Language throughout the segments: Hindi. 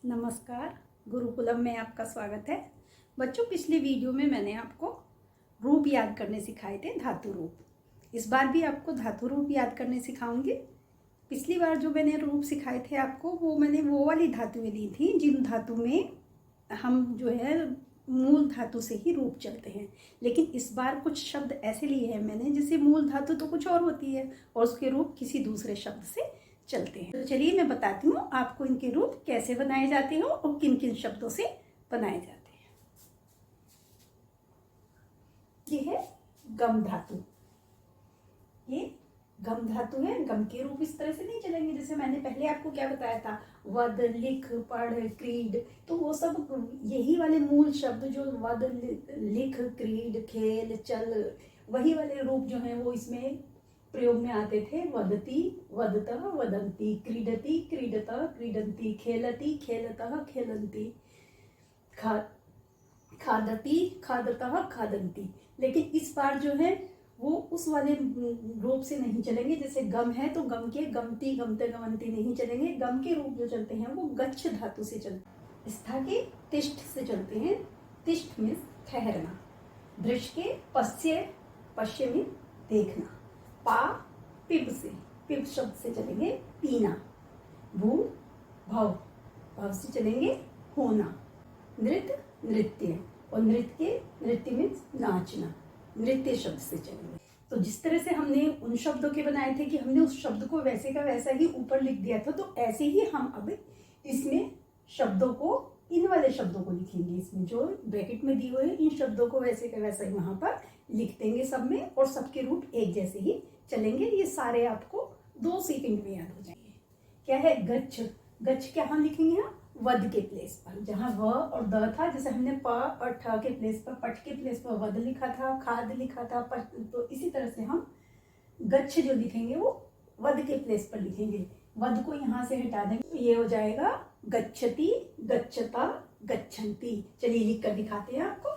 नमस्कार। गुरुकुलम में आपका स्वागत है। बच्चों, पिछले वीडियो में मैंने आपको रूप याद करने सिखाए थे, धातु रूप। इस बार भी आपको धातु रूप याद करने सिखाऊंगी। पिछली बार जो मैंने रूप सिखाए थे आपको, वो मैंने वो वाली धातुएं ली थी जिन धातु में हम जो है मूल धातु से ही रूप चलते हैं। लेकिन इस बार कुछ शब्द ऐसे लिए हैं मैंने जैसे मूल धातु तो कुछ और होती है और उसके रूप किसी दूसरे शब्द से चलते हैं। तो चलिए मैं बताती हूँ आपको इनके रूप कैसे बनाए जाते हैं और किन किन शब्दों से बनाए जाते हैं। ये है गम धातु। ये गम धातु है। गम के रूप इस तरह से नहीं चलेंगे जैसे मैंने पहले आपको क्या बताया था, वद, लिख, पढ़, क्रीड। तो वो सब यही वाले मूल शब्द जो वद, लिख, क्रीड, खेल, चल, वही वाले रूप जो हैं वो इसमें प्रयोग में आते थे। वदती, वदतः, वदन्ति, क्रीडति, क्रीडतः, क्रीडन्ति, खेलति, खेलतः, खेलन्ति, खादति, खादतः, खादन्ति। लेकिन इस बार जो है वो उस वाले रूप से नहीं चलेंगे। जैसे गम है तो गम के गमती, गमते, गमंती नहीं चलेंगे। गम के रूप जो चलते हैं वो गच्छ धातु से चलते हैं। स्था के तिष्ठ से चलते हैं। तिष्ठ मीन्स ठहरना। दृश्य के पश्य, पश्य मीन देखना। पा, पिब से, पिब शब्द से चलेंगे पीना। भू, भव, भव से चलेंगे होना। नृत्य, नृत्य, और नृत्य मीन्स नाचना। नृत्य शब्द से चलेंगे। तो जिस तरह से हमने उन शब्दों के बनाए थे कि हमने उस शब्द को वैसे का वैसा ही ऊपर लिख दिया था, तो ऐसे ही हम अब इसमें शब्दों को, इन वाले शब्दों को लिखेंगे। इसमें जो ब्रैकेट में दिए हुए इन शब्दों को वैसे का वैसा ही वहां पर लिख देंगे सब में, और सबके रूप एक जैसे ही चलेंगे। ये सारे आपको 2 सेकंड में याद हो जाएंगे। क्या है गच्छ। गच्छ क्या हम लिखेंगे यहाँ वद के प्लेस पर, जहां व और द था। जैसे हमने प और ठ के प्लेस पर, पट के प्लेस पर वद लिखा था, खाद लिखा था, तो इसी तरह से हम गच्छ जो लिखेंगे वो वद के प्लेस पर लिखेंगे। वद को यहाँ से हटा देंगे तो ये हो जाएगा गच्छति, गच्छता, गच्छन्ति। चलिए लिख कर दिखाते हैं आपको।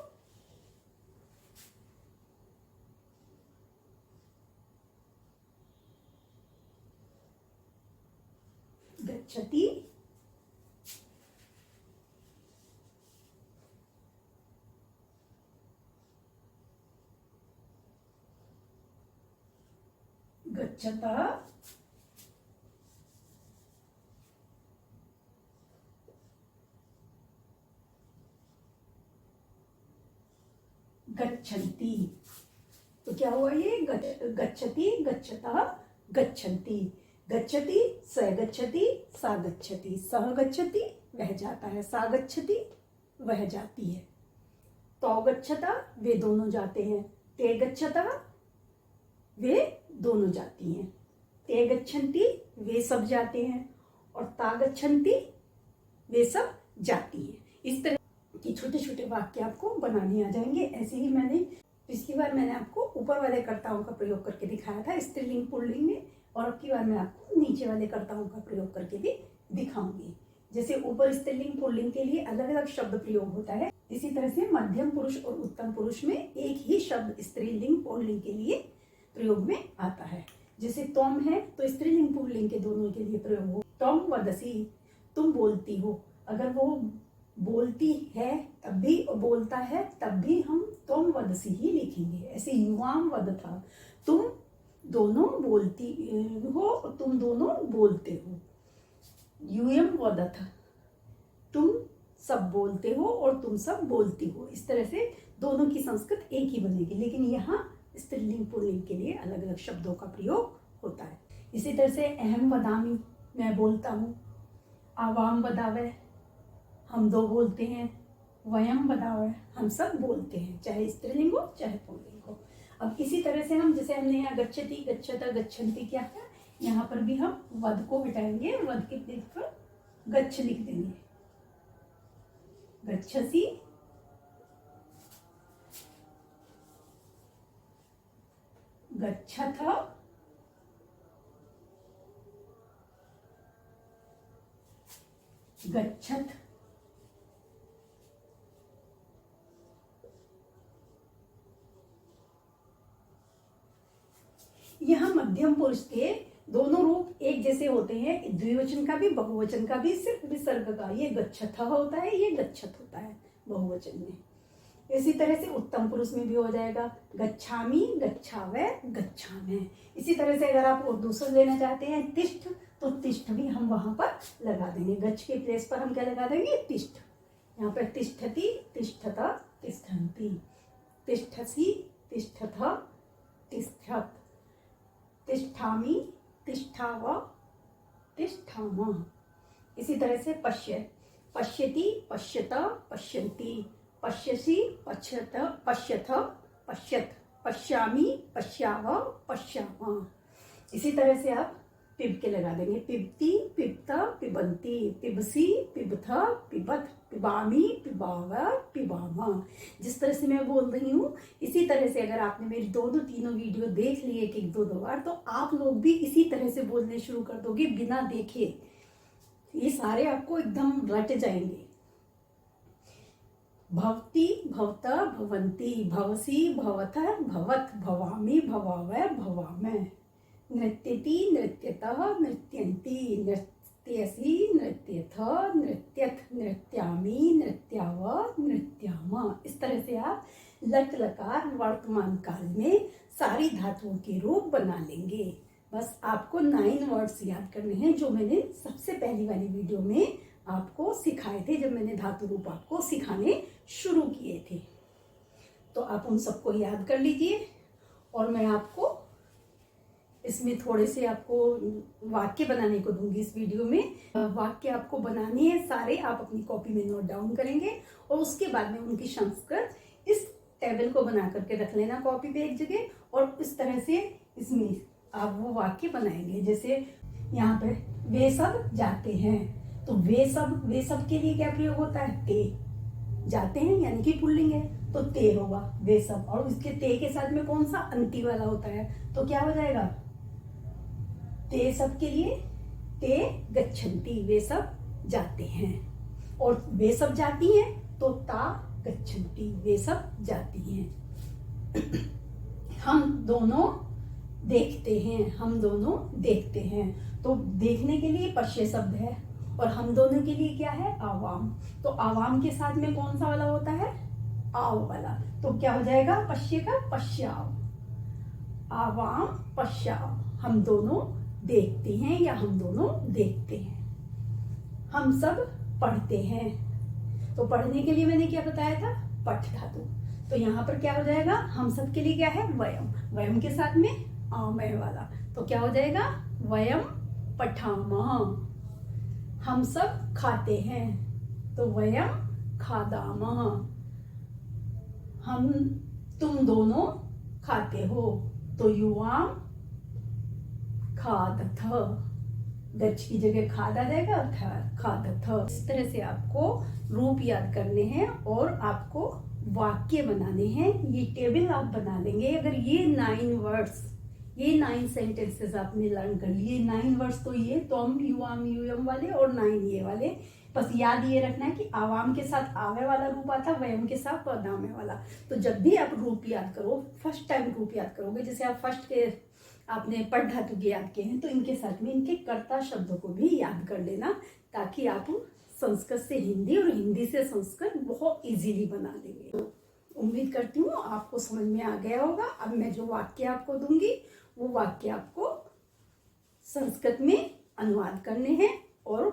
गच्छति, गच्छता, गच्छन्ति। तो क्या हुआ ये गच्छति, गच्छता, गच्छन्ति। गच्छति, स गच्छति, सा गच्छति, सह गच्छति, वह जाता है, सा गच्छति, वह जाती है। तौ गच्छता, वे दोनों जाते हैं। ते गच्छता, वे दोनों जाती हैं। ते गच्छन्ति, वे सब जाते हैं। और ता गच्छन्ति, वे सब जाती हैं। इस तरह कि छोटे छोटे वाक्य आपको बनाने आ जाएंगे। ऐसे ही पिछली बार मैंने आपको ऊपर वाले कर्ताओं का प्रयोग करके दिखाया था स्त्रीलिंग पुल्लिंग में, और अब की बार मैं आपको नीचे वाले कर्ताओं का प्रयोग करके भी दिखाऊंगी। जैसे ऊपर स्त्रीलिंग पुल्लिंग के लिए अलग अलग शब्द प्रयोग होता है, इसी तरह से मध्यम पुरुष और उत्तम पुरुष में एक ही शब्द स्त्रीलिंग पुल्लिंग के लिए प्रयोग में आता है। जैसे तोम है तो स्त्रीलिंग पुल्लिंग के दोनों के लिए प्रयोग हो। तोम वदसी, तुम बोलती हो। अगर वो बोलती है तब भी, बोलता है तब भी हम तुम वदसी ही लिखेंगे। ऐसे युवाम वद था, तुम दोनों बोलती हो, तुम दोनों बोलते हो। यूयम वदथ, तुम सब बोलते हो और तुम सब बोलती हो। इस तरह से दोनों की संस्कृत एक ही बनेगी, लेकिन यहाँ स्त्रीलिंग पुल्लिंग के लिए अलग अलग शब्दों का प्रयोग होता है। इसी तरह से अहम वदामी, मैं बोलता हूँ। आवाम वदावे, हम दो बोलते हैं। वयम वदावे, हम सब बोलते हैं, चाहे स्त्रीलिंग हो चाहे पुल्लिंग हो। अब इसी तरह से हम, जैसे हमने यहाँ गच्छति, गच्छता, गच्छन्ति किया था, यहाँ पर भी हम वद को हटाएंगे। वद के प्लेस पर गच्छ लिख देंगे। गच्छसि, गच्छथ, गच्छथ, यहाँ मध्यम पुरुष के दोनों रूप एक जैसे होते हैं, द्विवचन का भी बहुवचन का भी, सिर्फ विसर्ग का। ये गच्छथ होता है, ये गच्छत होता है बहुवचन में। इसी तरह से उत्तम पुरुष में भी हो जाएगा गच्छामि, गच्छावै, गच्छामि। इसी तरह से अगर आप दूसरा लेना चाहते हैं तिष्ठ, तो तिष्ठ भी हम वहां पर लगा देंगे। गच्छ के प्लेस पर हम क्या लगा देंगे? तिष्ठ। यहाँ पर तिष्ठति, तिष्ठत, तिष्ठन्ति, तिष्ठसि, तिष्ठथ, तिष्ठत, तिष्ठामि, तिष्ठाव, तिष्ठाम। इसी तरह से पश्य, पश्यति, पश्यत, पश्यन्ति, पश्यसि, पश्यत, पश्यथ, पश्यत, पश्यामि, पश्याव, पश्याम। इसी तरह से आप पिब के लगा देंगे। पिबती, पिबत, पिबन्ति, पिबसी, पिबथ, पिबत, पिबामी, पिबाव, पिबामा। जिस तरह से मैं बोल रही हूँ, इसी तरह से अगर आपने मेरी दोनों तीनों वीडियो देख लिए एक एक दो बार, तो आप लोग भी इसी तरह से बोलने शुरू कर दोगे बिना देखे। ये सारे आपको एकदम रट जाएंगे। भवती, भवता, भवन्ति, भवसी, भवथ, भवत, भवामि, भवावै, भवामै। नृत्यति, नृत्यतः, नृत्यन्ति, नृत्यसि, नृत्यथ, नृत्यथ, नृत्यामि, नृत्याव, नृत्याम। इस तरह से आप लट लकार वर्तमान काल में सारी धातुओं के रूप बना लेंगे। बस आपको 9 वर्ड्स याद करने हैं, जो मैंने सबसे पहली वाली वीडियो में आपको सिखाए थे, जब मैंने धातु रूप आपको सिखाने शुरू किए थे। तो आप उन सबको याद कर लीजिए। और मैं आपको इसमें थोड़े से आपको वाक्य बनाने को दूंगी इस वीडियो में। वाक्य आपको बनाने हैं सारे, आप अपनी कॉपी में नोट डाउन करेंगे और उसके बाद में उनकी संस्कृत इस टेबल को बना करके रख लेना कॉपी पे एक जगह, और इस तरह से इसमें आप वो वाक्य बनाएंगे। जैसे यहाँ पे वे सब जाते हैं, तो वे सब के लिए क्या प्रयोग होता है? ते। जाते हैं यानी कि पुल्लिंग है, तो ते होगा वे सब। और उसके ते के साथ में कौन सा? अंति वाला होता है, तो क्या हो जाएगा? ते सब के लिए ते गच्छन्ति, वे सब जाते हैं। और वे सब जाती हैं, तो ता गच्छन्ति, वे सब जाती हैं। हम दोनों देखते हैं, हम दोनों देखते हैं, तो देखने के लिए पश्य शब्द है, और हम दोनों के लिए क्या है? आवाम। तो आवाम के साथ में कौन सा वाला होता है? आव वाला। तो क्या हो जाएगा पश्य का? पश्याव। आवाम, पश्याव। हम दोनों देखते हैं या हम दोनों देखते हैं। हम सब पढ़ते हैं, तो पढ़ने के लिए मैंने क्या बताया था? पठ धातु। तो यहाँ पर क्या हो जाएगा? हम सब के लिए क्या है? वयम। वयम के साथ में आमय वाला, तो क्या हो जाएगा? वयम पठामः। हम सब खाते हैं, तो वयम खादामः। तुम दोनों खाते हो, तो युवाम खादथ। गच्छ की जगह खाद आ जाएगा, खादथ। इस तरह से आपको रूप याद करने हैं और आपको वाक्य बनाने हैं। ये टेबल आप बना लेंगे अगर ये 9 वर्ड्स, ये 9 सेंटेंसेस आपने लर्न कर लिए। 9 वर्ड्स तो ये तोम, युवाम, यूयम वाले, और 9 ये वाले। बस याद ये रखना है कि आवाम के साथ आवे वाला रूप आता, वयम के साथ पदामे वाला। तो जब भी आप रूप याद करो, फर्स्ट टाइम रूप याद करोगे, जैसे आप फर्स्ट के आपने पढ़ धातु के याद किए हैं, तो इनके साथ में इनके कर्ता शब्दों को भी याद कर लेना, ताकि आप संस्कृत से हिंदी और हिंदी से संस्कृत बहुत इजीली बना लेंगे। तो उम्मीद करती हूँ आपको समझ में आ गया होगा। अब मैं जो वाक्य आपको दूंगी, वो वाक्य आपको संस्कृत में अनुवाद करने हैं और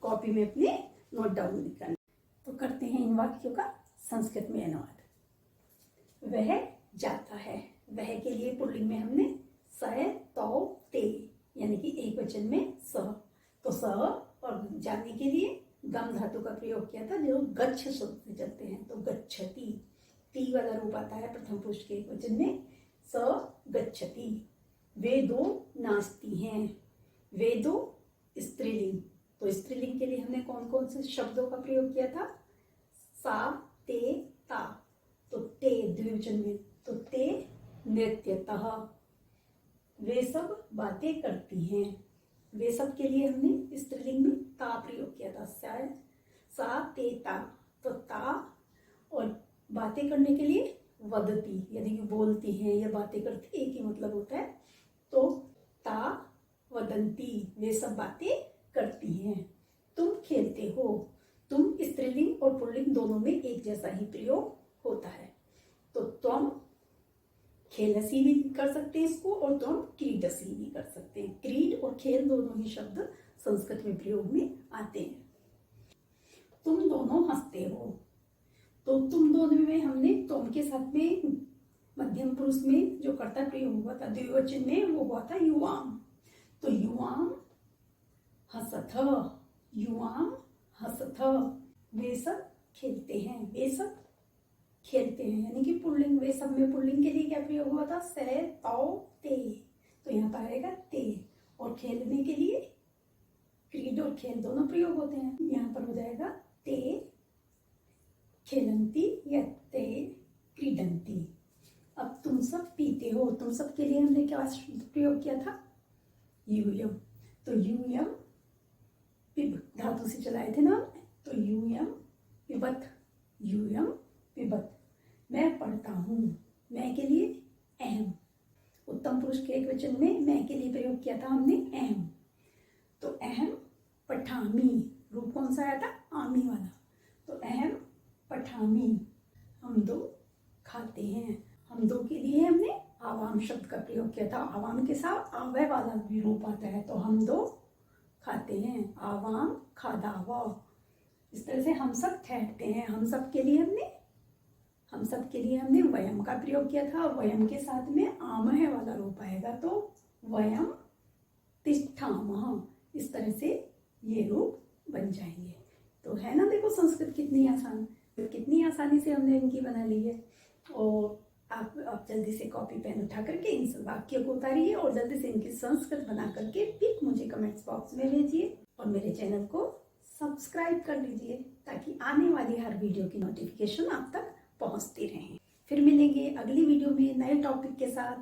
कॉपी में अपने नोट डाउन भी करने। तो करते हैं इन वाक्यों का संस्कृत में अनुवाद। वह जाता है, वह के लिए पुल्लिंग में हमने स, तौ, ते, यानी कि एक वचन में स। तो स और जाने के लिए गम धातु का प्रयोग किया था, जो गच्छ शब्द से चलते हैं, तो गच्छति। ती वाला रूप आता है प्रथम पुरुष के एक वचन में, स गच्छति। वे दो नाचती हैं, वे दो स्त्रीलिंग। तो स्त्रीलिंग के लिए हमने कौन कौन से शब्दों का प्रयोग किया था? सा, ते, ता। तो ते द्विवचन में, तो ते नृत्यतः। वे सब बातें करती हैं, वे सब के लिए हमने स्त्रीलिंग में ता प्रयोग किया था, सा, ते, ता। तो ता, और बातें करने के लिए वदती, यदि बोलती हैं या बातें करती, एक ही मतलब होता है। तो ता वदंती, वे सब बातें करती हैं। तुम खेलते हो, तुम स्त्रीलिंग और पुल्लिंग दोनों में एक जैसा ही प्रयोग होता है। तो त्वम खेलसी भी कर सकते हैं इसको, और त्वम क्रीडसी भी कर सकते हैं। क्रीड और खेल दोनों ही शब्द संस्कृत में प्रयोग में आते हैं। तुम दोनों हंसते हो, तो तुम दोनों में हमने तुम के साथ में मध्यम पुरुष में जो कर्ता प्रयोग हुआ था द्विवचन में, वो हुआ था युवाम। तो युवाम हसथ, युवाम हसथ, वे सब खेलते हैं, वे सब खेलते हैं, यानी कि पुल्लिंग। वे सब में पुल्लिंग के लिए क्या प्रयोग हुआ था? से, तौ, ते। तो यहाँ पर आएगा ते। और खेलने के लिए क्रीड और खेल दोनों प्रयोग होते हैं। यहाँ पर हो जाएगा ते खेलंती या ते क्रीडंती। अब तुम सब पीते हो, तुम सब के लिए हमने क्या प्रयोग किया था? यूयम। तो यूयम पिब धातु से चलाए थे ना, तो यूयम पिबत, यूयम पिबत। मैं पढ़ता हूँ, मैं के लिए अहम। उत्तम पुरुष के एक वचन में मैं के लिए प्रयोग किया था हमने अहम। तो अहम पठामी, रूप कौन सा आया था? आमी वाला। तो अहम पठामी, हम दो खाते हैं। हम दो के लिए हमने आवाम शब्द का प्रयोग किया था। आवाम के साथ आवे वाला भी रूप आता है, तो हम दो खाते हैं, आवाम खादावा। इस तरह से हम सब ठहरते हैं। हम सब के लिए हमने वयम का प्रयोग किया था। वयम के साथ में आमह वाला रूप आएगा, तो वयम तिष्ठामः। इस तरह से ये रूप बन जाएंगे। तो है ना, देखो संस्कृत कितनी आसान, कितनी आसानी से हमने इनकी बना ली है। और आप जल्दी से कॉपी पेन उठा करके इन सब वाक्य को उतारिए और जल्दी से इनकी संस्कृत बना करके पिक मुझे कमेंट्स बॉक्स में भेजिए, और मेरे चैनल को सब्सक्राइब कर लीजिए, ताकि आने वाली हर वीडियो की नोटिफिकेशन आप तक पहुंचती रहे। फिर मिलेंगे अगली वीडियो में नए टॉपिक के साथ।